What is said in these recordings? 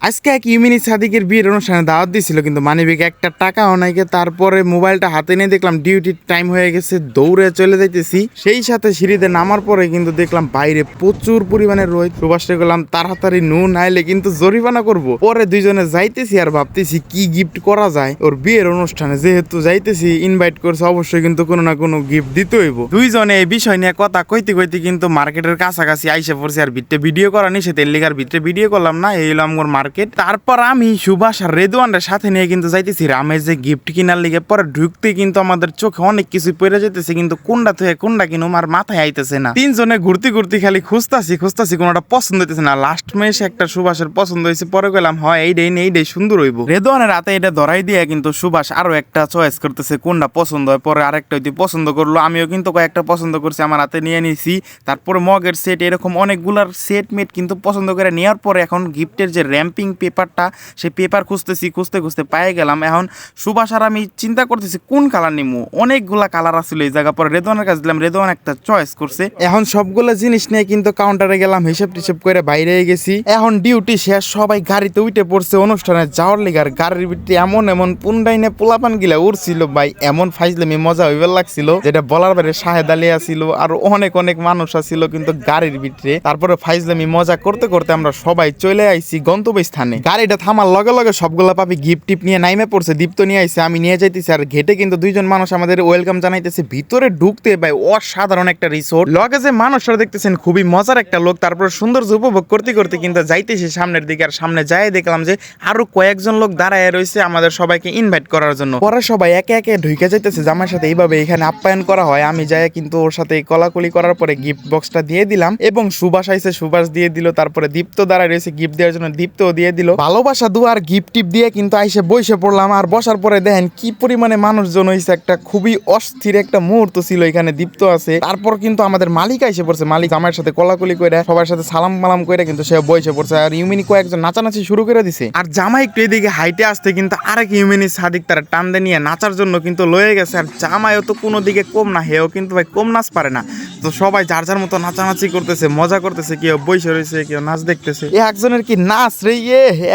আজকে এক ইউমিনি সাদিকের বিয়ের অনুষ্ঠানে দাওয়াত দিয়েছিল, কিন্তু মানিব্যাগে একটা টাকাও নাই। তারপরে মোবাইলটা হাতে নিয়ে দেখলাম ডিউটির টাইম হয়ে গেছে, দৌড়ে চলে যাইতেছি। সেই সাথে সিঁড়িতে নামার পরে কিন্তু দেখলাম বাইরে প্রচুর পরিমাণে রোদ। সুভাষে গেলাম তাড়াতাড়ি নাইলে কিন্তু জরিমানা করব। পরে দুইজনে যাইতেছি আর ভাবতেছি কি গিফট করা যায় ওর বিয়ের অনুষ্ঠানে। যেহেতু যাইতেছি, ইনভাইট করছে, অবশ্যই কিন্তু কোনো না কোনো গিফট দিতে হইব। দুইজনে এই বিষয় নিয়ে কথা কইতে কইতে কিন্তু মার্কেটের কাছাকাছি আইসে পড়ছে। আর ভিডিও করা নিষেধ, তেল লিগার ভিতরে ভিডিও করলাম না। এই হলাম ওর মার্কেট। তারপর আমি সুভাষ আর রেদওয়ানের সাথে নিয়ে কিন্তু যাইতেছি রামের যে গিফট কিনার লিগে। পরে ঢুকতে কিন্তু আমাদের চোখে অনেক কিছু পড়ে যেতেছে, কিন্তু কোনটা থেকে কোনটা কিনুম আর মাথায় আইতেছে না। তিনজনে ঘুরতে ঘুরতে খালি খুঁজতাছি কোনটা পছন্দ হইতেছে না। লাস্ট মেশ একটা সুভাষের পছন্দ হয়েছে। পরে গেলাম হয় এইটাই সুন্দর হইব। রেদওয়ানের হাতে এটা ধরাই দিয়ে কিন্তু সুভাষ আরো একটা চয়েস করতেছে কোনটা পছন্দ হয়। পরে আরেকটা হইতে পছন্দ করলো, আমিও কিন্তু কয়েকটা পছন্দ করছি, আমার হাতে নিয়ে নিছি। তারপরে মগের সেট, এরকম অনেকগুলার সেট মেট কিন্তু পছন্দ করে নেওয়ার পরে এখন গিফটের যে র্যাম্পিং পেপারটা, সেই পেপার খুঁজতে পায়ে গেলাম। এখন সুভাষ আর আমি চিন্তা করতেছি কোন কালার নিমু। অনেকগুলা কালার আসলে এই জায়গা। পরে রেদওয়ানের কাছে দিলাম, রেদওয়ান একটা চয়েস করছে। এখন সবগুলো জিনিস নিয়ে কিন্তু কাউন্টারে গেলাম, হিসেব টিসেব করে বাইরে গেছি। এখন ডিউটি শেষ, সবাই গাড়িতে উঠে পড়ছে অনুষ্ঠানে যাওয়ার লিগার। গাড়ির ভিতরে এমন পুন্ডাইনে পোলাপান গিলা উড়ছিল ভাই, এমন ফাইজলামি মজা হইবার লাগছিল যেটা বলার বাইরে। শাহেদ আলী আসিল আর অনেক মানুষ আসিল কিন্তু গাড়ির ভিতরে। তারপরে ফাইজলামি মজা করতে করতে আমরা সবাই চলে আইছি গন্তব্যস্থানে। গাড়িটা থামার লগে লগে সবগুলা পাবি গিফট টিপ নিয়ে নাইমে পড়ছে। দীপ্ত নিয়ে আইছে, আমি নিয়ে যাইতেছি। আর ঘেটে কিন্তু দুইজন মানুষ আমাদের ওয়েলকাম জানাইতেছে। ভিতরে ঢুকতে ভাই অসাধারণ একটা রিসোর্ট। লগে যে মানুষরা দেখতেছেন খুবই মজার একটা লোক। তারপর সৌন্দর্য উপভোগ করতে করতে কিন্তু যাইতেছি সামনের দিকে। আর সামনে যাই দেখলাম যে আরো কয়েকজন লোক দাঁড়ায় রয়েছে আমাদের সবাইকে ইনভাইট করার জন্য। পরে সবাই একে একে ঢুকে যাইতেছে। জামাইয়ের সাথে এইভাবে এখানে আপ্যায়ন করা হয়। আমি যাই কিন্তু ওর সাথে কলাকুলি করার পরে গিফট বক্সটা দিয়ে দিলাম এবং সুভাষ আইছে, সুভাষ দিয়ে দিল। তারপরে দীপ্ত দাঁড়ায় রয়েছে গিফট দেওয়ার জন্য, দীপ্তও দিয়ে দিল। ভালোবাসা দুয়ার গিফট টিপ দিয়ে কিন্তু আইসে বসে পড়লাম। আর বসার পরে দেখেন কি পরিমাণে মানুষজন হয়েছে। একটা খুবই অস্থির একটা মুহূর্ত ছিল এখানে। দীপ্ত আছে, তারপর কিন্তু আমাদের মালিক আইসে পড়ছে। মালিক আমার সাথে কলাকুলি করে সবার সাথে সালাম মালাম করে কিন্তু সে বসে পড়ছে। আর ইউমিনি কয়েকজন নাচানাচি শুরু করে দিছে। আর জামাই একটু এদিকে হাইটে আসতে কিন্তু আরেক ইউমিনি সাদিক তারা টান্দে নিয়ে নাচার জন্য কিন্তু লয়ে গেছে। আর জামাইও তো কোনো দিকে কম না, হেও কিন্তু ভাই কম নাচ পারে না। তো সবাই যার যার মতো নাচানাচি করতেছে, মজা করতেছে, কেউ বসে রয়েছে, কেউ নাচ দেখতেছে। একজনের কি নাচ রে,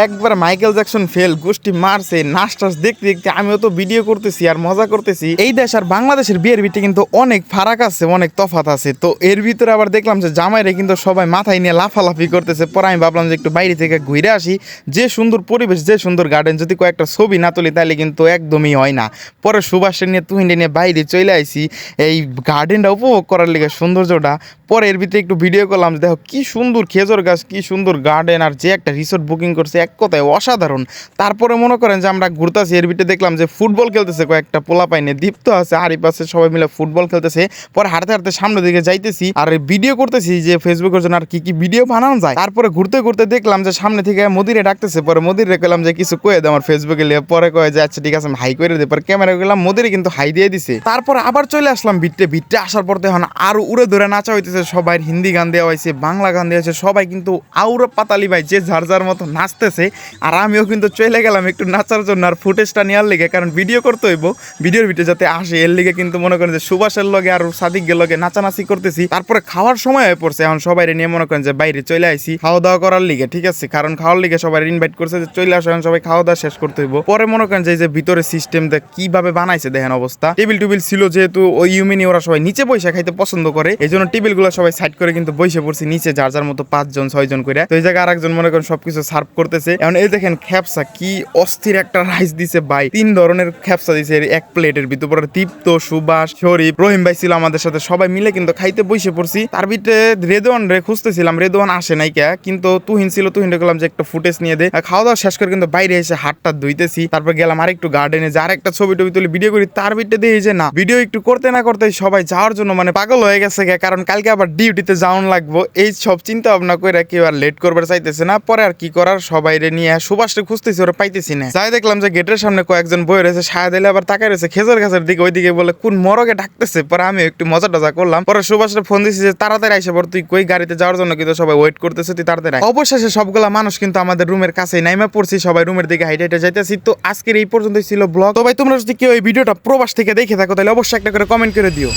একবার মাইকেল জ্যাকসন ফেল, গোষ্ঠী মারছে। নাচ টাচ দেখতে দেখতে আমিও তো ভিডিও করতেছি আর মজা করতেছি। এই দেশ আর বাংলাদেশের বিয়ের ভিতরে কিন্তু অনেক ফারাক আছে, অনেক তফাৎ আছে। তো এর ভিতরে আবার দেখলাম যে জামাইরে কিন্তু সবাই মাথায় নিয়ে লাফালাফি করতেছে। পরে আমি ভাবলাম যে একটু বাইরে থেকে ঘুরে আসি। যে সুন্দর পরিবেশ, যে সুন্দর গার্ডেন, যদি কয়েকটা ছবি না তুলি তাহলে কিন্তু একদমই হয় না। পরে সুভাষের নিয়ে তুহিনটা নিয়ে বাইরে চলে আইসি এই গার্ডেনটা উপভোগ করার লিগে, সৌন্দর্যটা। পরে এর ভিতরে একটু ভিডিও করলাম, দেখো কি সুন্দর খেজুর গাছ, কি সুন্দর গার্ডেন। আর যে একটা রিসোর্ট বুকিং করছে, এক কথায় অসাধারণ। তারপরে মনে করেন যে আমরা ঘুরতেছি, এর ভিতরে দেখলাম যে ফুটবল খেলতেছে কয়েকটা পোলা পাইনে। দীপ্ত আছে, আরিফ আছে, সবাই মিলে ফুটবল খেলতেছে। পরে হাঁটতে হাঁটতে সামনের দিকে যাইতেছি আর ভিডিও করতেছি যে ফেসবুকের জন্য আর কি কি ভিডিও বানানো যায়। তারপরে ঘুরতে ঘুরতে দেখলাম যে সামনে থেকে মদিরে ডাকতেছে। পরে মদিরে গেলাম যে কিছু কয়ে দে আমার ফেসবুকে লিয়ে। পরে কয়ে যে আচ্ছা ঠিক আছে আমি হাই করে দে। পরে ক্যামেরা গেলাম, মদিরে কিন্তু হাই দিয়ে দিছে। তারপরে আবার চলে আসলাম ভিতরে আসার পর দেখুন আরো উড়ে ধরে নাচা হইতেছে। সবাই হিন্দি গান দেওয়া হয়েছে, বাংলা গান দেওয়া হয়েছে। সবাই কিন্তু আউরা পাতালি ভাই যে যার যার মতো নাচতেছে। আর আমিও কিন্তু চলে গেলাম একটু নাচার জন্য আর ফুটেজটা নেওয়ার লিগে, কারণ ভিডিও করতে হইব, ভিডিওর ভিতরে যাতে আসে এর লিগে কিন্তু মনে করেন যে সুভাষের লগে আর সাদিকের লগে নাচানাচি করতেছি। তারপরে খাওয়ার সময় হয়ে পড়ছে। এখন সবাই নিয়ে মনে করেন যে বাইরে চলে আইসি খাওয়া দাওয়া করার লিগে, ঠিক আছে, কারণ খাওয়ার লিগে সবাই ইনভাইট করছে যে চলে আসো। এখন সবাই খাওয়া দাওয়া শেষ করতে হইব। পরে মনে করেন যে ভিতরে সিস্টেম দেখ কিভাবে বানাইছে দেখেন অবস্থা। টেবিল ছিল, যেহেতু ওই ইউমিনি ওরা সবাই নিচে বসে খাইতে পছন্দ করে, এই জন্য টেবিল গুলো সবাই সাইড করে কিন্তু বসে পড়ছে নিচে, যার যার মতো 5 জন 6 জন করে। তো এই জায়গায় আরেকজন মনে করেন সবকিছু সার্ভ করতেছে। এখন এই দেখেন খেপসা, কি অস্থির একটা রাইস দিছে ভাই। 3 ধরনের খেপসা দিছে এক প্লেটের ভিতর। পরে দীপ্ত, সুভাষ, শরীফ, রহিম ভাই ছিল আমাদের সাথে, সবাই মিলে কিন্তু খাইতে বসে পড়ছি। তার ভিতরে রেদওয়ান রে খুঁজতেছিলাম, রেদওয়ান আসে নাই কে, কিন্তু তুহিন ছিল, তুহিন গেলাম যে একটা ফুটেজ নিয়ে দে। খাওয়া দাওয়া শেষ করে কিন্তু বাইরে এসে হাতটা ধুইতেছি। তারপর গেলাম আরেকটু গার্ডেনে, যে আরেকটা ছবি টবি তুলে ভিডিও করি। তার ভিতরে দেখি যে না, ভিডিও একটু করতে না করতে সবাই যাওয়ার জন্য মানে পাগল হয়ে গেছে, কারণ কালকে আবার ডিউটিতে যাওয়ান লাগবো। এই সব চিন্তা ভাবনা করে কেউ আর লেট করবার চাইতেছে না। পরে আর কি করার, সবাই নিয়ে সুভাষরে খুঁজতেছি, ওরা পাইতেছি না। যাই দেখলাম যে গেটের সামনে কয়েকজন বয়ে রয়েছে, শাহেদ আলী আবার তাকায় রয়েছে খেজুর গাছের দিকে, ওইদিকে বলে কোন মরগে ডাকতেছে। পরে আমি একটু মজা টজা করলাম। পরে সুভাষরে ফোন দিছি যে তাড়াতাড়ি আইসা পর, তুই কই গাড়িতে যাওয়ার জন্য কিন্তু সবাই ওয়েট করতেছে, তুই তাড়াতাড়ি। অবশেষে সবগুলা মানুষ কিন্তু আমাদের রুমের কাছে নাইমা পড়ছি, সবাই রুমের দিকে হাইটে হাইটে যাইতেছি। তো আজকের এই পর্যন্তই ছিল ব্লগ। তো ভাই তোমরা যদি কেউ এই ভিডিওটা প্রবাস থেকে দেখে থাকো তাহলে অবশ্যই একটা করে কমেন্ট করে দিও।